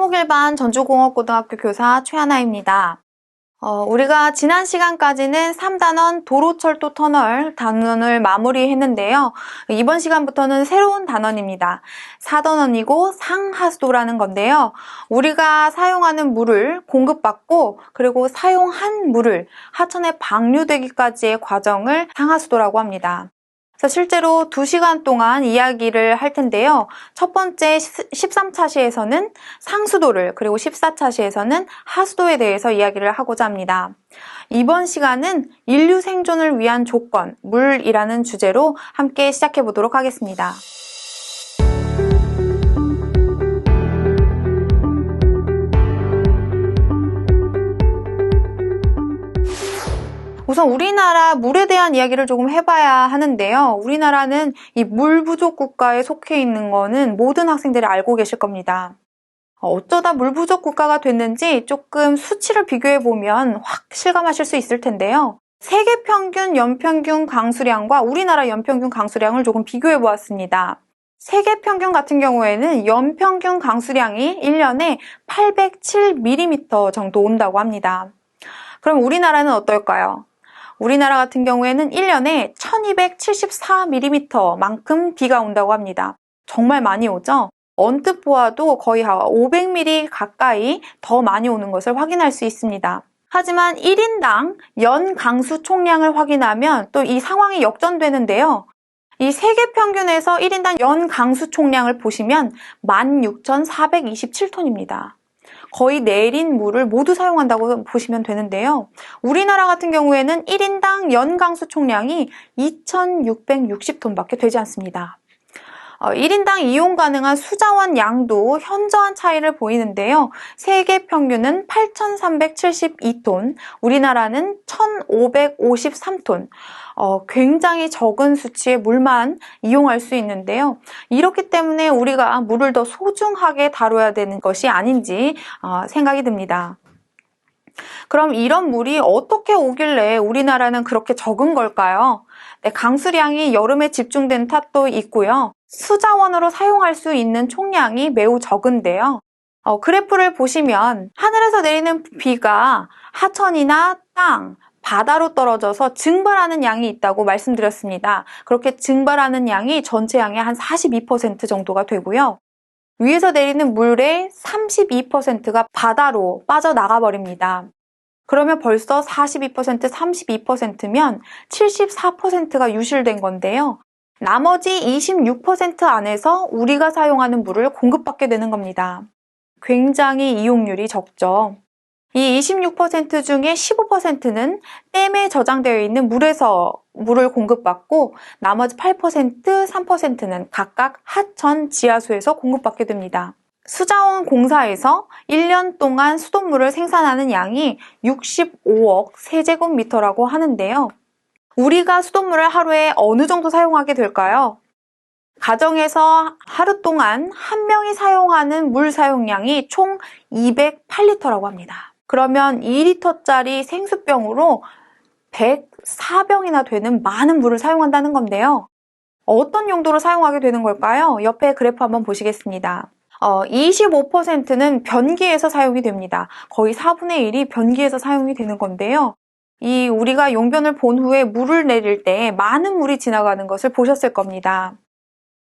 토목일반 전주공업고등학교 교사 최하나입니다. 우리가 지난 시간까지는 3단원 도로철도 터널 단원을 마무리했는데요. 이번 시간부터는 새로운 단원입니다. 4단원이고 상하수도라는 건데요. 우리가 사용하는 물을 공급받고 그리고 사용한 물을 하천에 방류되기까지의 과정을 상하수도라고 합니다. 그래서 실제로 2시간 동안 이야기를 할 텐데요. 첫 번째 13차 시에서는 상수도를, 그리고 14차 시에서는 하수도에 대해서 이야기를 하고자 합니다. 이번 시간은 인류 생존을 위한 조건, 물이라는 주제로 함께 시작해 보도록 하겠습니다. 우선 우리나라 물에 대한 이야기를 조금 해봐야 하는데요. 우리나라는 이 물 부족 국가에 속해 있는 거는 모든 학생들이 알고 계실 겁니다. 어쩌다 물 부족 국가가 됐는지 조금 수치를 비교해보면 확 실감하실 수 있을 텐데요. 세계 평균 연평균 강수량과 우리나라 연평균 강수량을 조금 비교해보았습니다. 세계 평균 같은 경우에는 연평균 강수량이 1년에 807mm 정도 온다고 합니다. 그럼 우리나라는 어떨까요? 우리나라 같은 경우에는 1년에 1274mm만큼 비가 온다고 합니다. 정말 많이 오죠? 언뜻 보아도 거의 500mm 가까이 더 많이 오는 것을 확인할 수 있습니다. 하지만 1인당 연 강수 총량을 확인하면 또 이 상황이 역전되는데요. 이 세계 평균에서 1인당 연 강수 총량을 보시면 16,427톤입니다. 거의 내린 물을 모두 사용한다고 보시면 되는데요. 우리나라 같은 경우에는 1인당 연강수 총량이 2,660톤밖에 되지 않습니다. 1인당 이용 가능한 수자원 양도 현저한 차이를 보이는데요. 세계 평균은 8,372톤, 우리나라는 1,553톤. 굉장히 적은 수치의 물만 이용할 수 있는데요. 이렇기 때문에 우리가 물을 더 소중하게 다뤄야 되는 것이 아닌지 생각이 듭니다. 그럼 이런 물이 어떻게 오길래 우리나라는 그렇게 적은 걸까요? 네, 강수량이 여름에 집중된 탓도 있고요. 수자원으로 사용할 수 있는 총량이 매우 적은데요. 그래프를 보시면 하늘에서 내리는 비가 하천이나 땅, 바다로 떨어져서 증발하는 양이 있다고 말씀드렸습니다. 그렇게 증발하는 양이 전체 양의 한 42% 정도가 되고요. 위에서 내리는 물의 32%가 바다로 빠져나가 버립니다. 그러면 벌써 42%, 32%면 74%가 유실된 건데요. 나머지 26% 안에서 우리가 사용하는 물을 공급받게 되는 겁니다. 굉장히 이용률이 적죠. 이 26% 중에 15%는 댐에 저장되어 있는 물에서 물을 공급받고 나머지 8%, 3%는 각각 하천, 지하수에서 공급받게 됩니다. 수자원 공사에서 1년 동안 수돗물을 생산하는 양이 65억 세제곱미터라고 하는데요. 우리가 수돗물을 하루에 어느 정도 사용하게 될까요? 가정에서 하루 동안 한 명이 사용하는 물 사용량이 총 208리터라고 합니다. 그러면 2리터짜리 생수병으로 104병이나 되는 많은 물을 사용한다는 건데요. 어떤 용도로 사용하게 되는 걸까요? 옆에 그래프 한번 보시겠습니다. 25%는 변기에서 사용이 됩니다. 거의 4분의 1이 변기에서 사용이 되는 건데요. 우리가 용변을 본 후에 물을 내릴 때 많은 물이 지나가는 것을 보셨을 겁니다.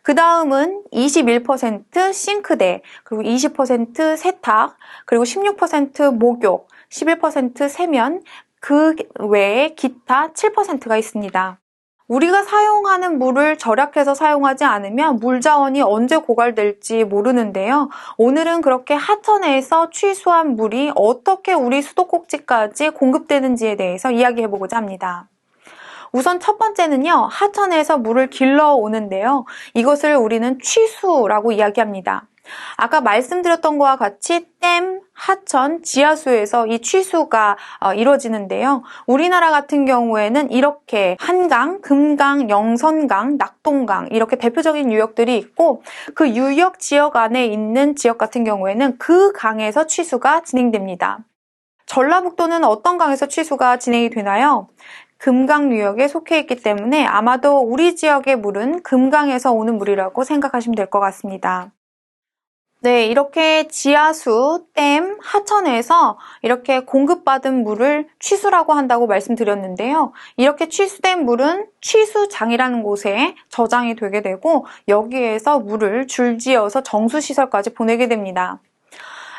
그 다음은 21% 싱크대, 그리고 20% 세탁, 그리고 16% 목욕, 11% 세면, 그 외에 기타 7%가 있습니다. 우리가 사용하는 물을 절약해서 사용하지 않으면 물 자원이 언제 고갈될지 모르는데요. 오늘은 그렇게 하천에서 취수한 물이 어떻게 우리 수도꼭지까지 공급되는지에 대해서 이야기해보고자 합니다. 우선 첫 번째는요, 하천에서 물을 길러 오는데요. 이것을 우리는 취수라고 이야기합니다. 아까 말씀드렸던 것과 같이 댐, 하천, 지하수에서 이 취수가 이루어지는데요. 우리나라 같은 경우에는 이렇게 한강, 금강, 영선강, 낙동강 이렇게 대표적인 유역들이 있고 그 유역 지역 안에 있는 지역 같은 경우에는 그 강에서 취수가 진행됩니다. 전라북도는 어떤 강에서 취수가 진행이 되나요? 금강 유역에 속해 있기 때문에 아마도 우리 지역의 물은 금강에서 오는 물이라고 생각하시면 될 것 같습니다. 네, 이렇게 지하수, 댐, 하천에서 이렇게 공급받은 물을 취수라고 한다고 말씀드렸는데요. 이렇게 취수된 물은 취수장이라는 곳에 저장이 되게 되고 여기에서 물을 줄지어서 정수시설까지 보내게 됩니다.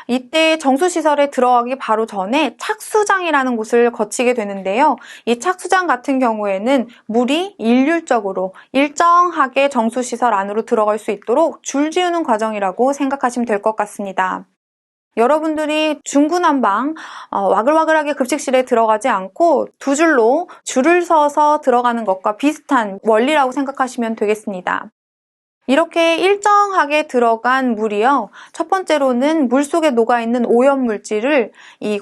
이때 정수시설에 들어가기 바로 전에 착수장이라는 곳을 거치게 되는데요. 이 착수장 같은 경우에는 물이 일률적으로 일정하게 정수시설 안으로 들어갈 수 있도록 줄 지우는 과정이라고 생각하시면 될 것 같습니다. 여러분들이 중구난방 와글와글하게 급식실에 들어가지 않고 두 줄로 줄을 서서 들어가는 것과 비슷한 원리라고 생각하시면 되겠습니다. 이렇게 일정하게 들어간 물이요. 첫 번째로는 물속에 녹아있는 오염물질을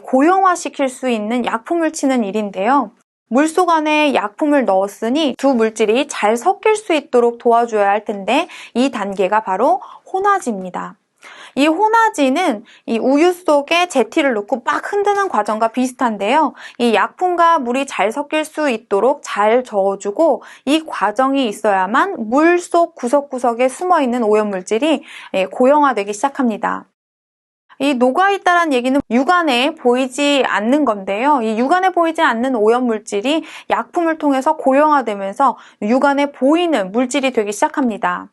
고용화시킬 수 있는 약품을 치는 일인데요. 물속 안에 약품을 넣었으니 두 물질이 잘 섞일 수 있도록 도와줘야 할 텐데 이 단계가 바로 혼화지입니다. 이 혼화지는 이 우유 속에 제티를 넣고 막 흔드는 과정과 비슷한데요. 이 약품과 물이 잘 섞일 수 있도록 잘 저어주고 이 과정이 있어야만 물 속 구석구석에 숨어있는 오염물질이 고형화되기 시작합니다. 이 녹아있다는 얘기는 육안에 보이지 않는 건데요. 이 육안에 보이지 않는 오염물질이 약품을 통해서 고형화되면서 육안에 보이는 물질이 되기 시작합니다.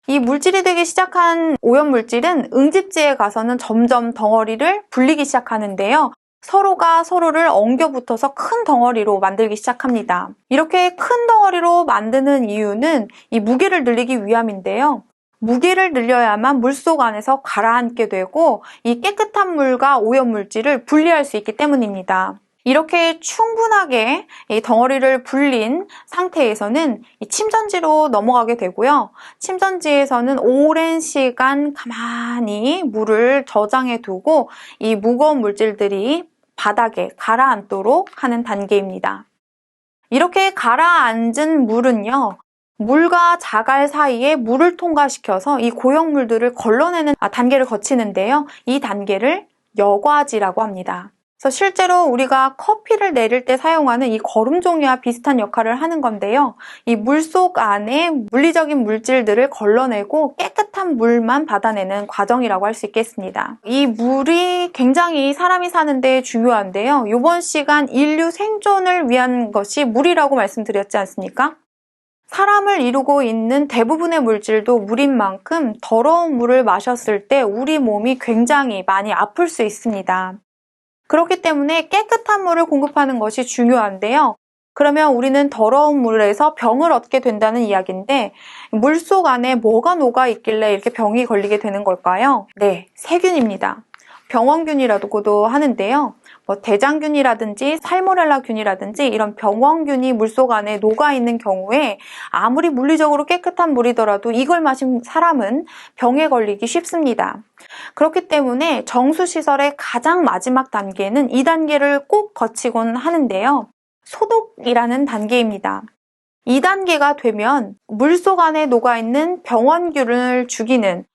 이 물질이 되기 시작한 오염물질은 응집지에 가서는 점점 덩어리를 불리기 시작하는데요. 서로가 서로를 엉겨붙어서 큰 덩어리로 만들기 시작합니다. 이렇게 큰 덩어리로 만드는 이유는 이 무게를 늘리기 위함인데요. 무게를 늘려야만 물속 안에서 가라앉게 되고 이 깨끗한 물과 오염물질을 분리할 수 있기 때문입니다. 이렇게 충분하게 이 덩어리를 불린 상태에서는 이 침전지로 넘어가게 되고요. 침전지에서는 오랜 시간 가만히 물을 저장해 두고 이 무거운 물질들이 바닥에 가라앉도록 하는 단계입니다. 이렇게 가라앉은 물은요. 물과 자갈 사이에 물을 통과시켜서 이 고형물들을 걸러내는 단계를 거치는데요. 이 단계를 여과지라고 합니다. 그래서 실제로 우리가 커피를 내릴 때 사용하는 이 거름종이와 비슷한 역할을 하는 건데요. 이 물속 안에 물리적인 물질들을 걸러내고 깨끗한 물만 받아내는 과정이라고 할 수 있겠습니다. 이 물이 굉장히 사람이 사는 데 중요한데요. 이번 시간 인류 생존을 위한 것이 물이라고 말씀드렸지 않습니까? 사람을 이루고 있는 대부분의 물질도 물인 만큼 더러운 물을 마셨을 때 우리 몸이 굉장히 많이 아플 수 있습니다. 그렇기 때문에 깨끗한 물을 공급하는 것이 중요한데요. 그러면 우리는 더러운 물에서 병을 얻게 된다는 이야기인데 물속 안에 뭐가 녹아 있길래 이렇게 병이 걸리게 되는 걸까요? 네, 세균입니다. 병원균이라고도 하는데요. 대장균이라든지 살모넬라균이라든지 이런 병원균이 물속 안에 녹아있는 경우에 아무리 물리적으로 깨끗한 물이더라도 이걸 마신 사람은 병에 걸리기 쉽습니다. 그렇기 때문에 정수시설의 가장 마지막 단계는 이 단계를 꼭 거치곤 하는데요. 소독이라는 단계입니다. 이 단계가 되면 물속 안에 녹아있는 병원균을 죽이는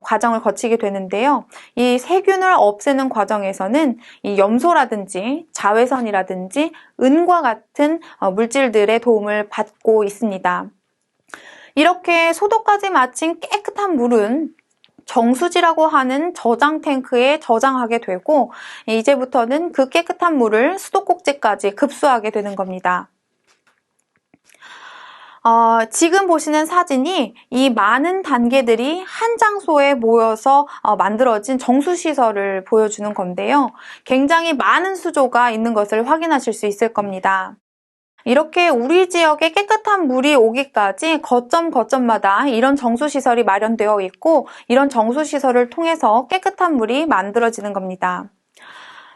과정을 거치게 되는데요. 이 세균을 없애는 과정에서는 이 염소라든지 자외선이라든지 은과 같은 물질들의 도움을 받고 있습니다. 이렇게 소독까지 마친 깨끗한 물은 정수지라고 하는 저장 탱크에 저장하게 되고 이제부터는 그 깨끗한 물을 수도꼭지까지 급수하게 되는 겁니다. 지금 보시는 사진이 이 많은 단계들이 한 장소에 모여서 만들어진 정수시설을 보여주는 건데요. 굉장히 많은 수조가 있는 것을 확인하실 수 있을 겁니다. 이렇게 우리 지역에 깨끗한 물이 오기까지 거점마다 이런 정수시설이 마련되어 있고 이런 정수시설을 통해서 깨끗한 물이 만들어지는 겁니다.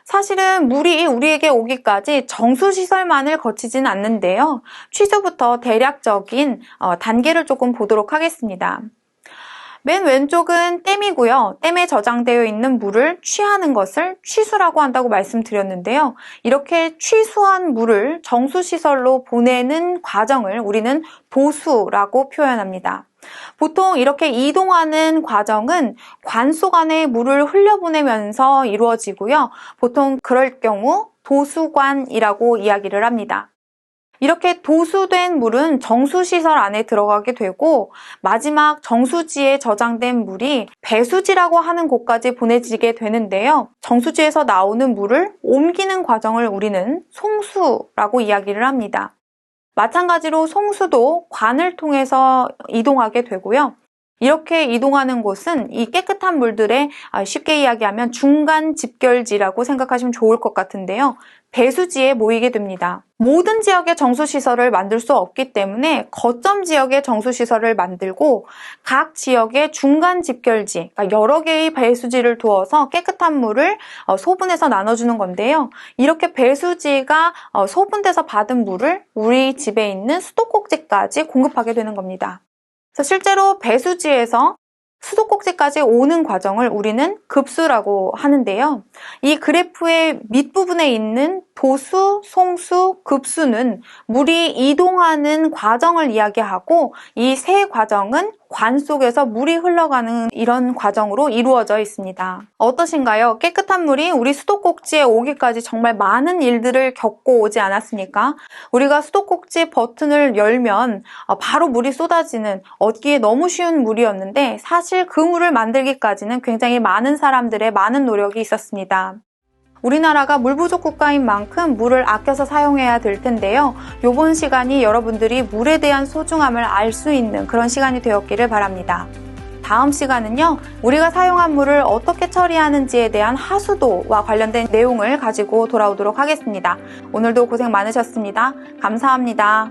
사실은 물이 우리에게 오기까지 정수시설만을 거치진 않는데요. 취수부터 대략적인 단계를 조금 보도록 하겠습니다. 맨 왼쪽은 댐이고요. 댐에 저장되어 있는 물을 취하는 것을 취수라고 한다고 말씀드렸는데요. 이렇게 취수한 물을 정수시설로 보내는 과정을 우리는 도수라고 표현합니다. 보통 이렇게 이동하는 과정은 관 속 안에 물을 흘려보내면서 이루어지고요. 보통 그럴 경우 도수관이라고 이야기를 합니다. 이렇게 도수된 물은 정수시설 안에 들어가게 되고 마지막 정수지에 저장된 물이 배수지라고 하는 곳까지 보내지게 되는데요. 정수지에서 나오는 물을 옮기는 과정을 우리는 송수라고 이야기를 합니다. 마찬가지로 송수도 관을 통해서 이동하게 되고요. 이렇게 이동하는 곳은 이 깨끗한 물들의 쉽게 이야기하면 중간 집결지라고 생각하시면 좋을 것 같은데요. 배수지에 모이게 됩니다. 모든 지역에 정수시설을 만들 수 없기 때문에 거점 지역에 정수시설을 만들고 각 지역의 중간 집결지, 그러니까 여러 개의 배수지를 두어서 깨끗한 물을 소분해서 나눠주는 건데요. 이렇게 배수지가 소분돼서 받은 물을 우리 집에 있는 수도꼭지까지 공급하게 되는 겁니다. 실제로 배수지에서 수도꼭지까지 오는 과정을 우리는 급수라고 하는데요. 이 그래프의 밑부분에 있는 도수, 송수, 급수는 물이 이동하는 과정을 이야기하고 이 세 과정은 관 속에서 물이 흘러가는 이런 과정으로 이루어져 있습니다. 어떠신가요? 깨끗한 물이 우리 수도꼭지에 오기까지 정말 많은 일들을 겪고 오지 않았습니까? 우리가 수도꼭지 버튼을 열면 바로 물이 쏟아지는 얻기에 너무 쉬운 물이었는데 사실 그 물을 만들기까지는 굉장히 많은 사람들의 많은 노력이 있었습니다. 우리나라가 물 부족 국가인 만큼 물을 아껴서 사용해야 될 텐데요. 이번 시간이 여러분들이 물에 대한 소중함을 알 수 있는 그런 시간이 되었기를 바랍니다. 다음 시간은요, 우리가 사용한 물을 어떻게 처리하는지에 대한 하수도와 관련된 내용을 가지고 돌아오도록 하겠습니다. 오늘도 고생 많으셨습니다. 감사합니다.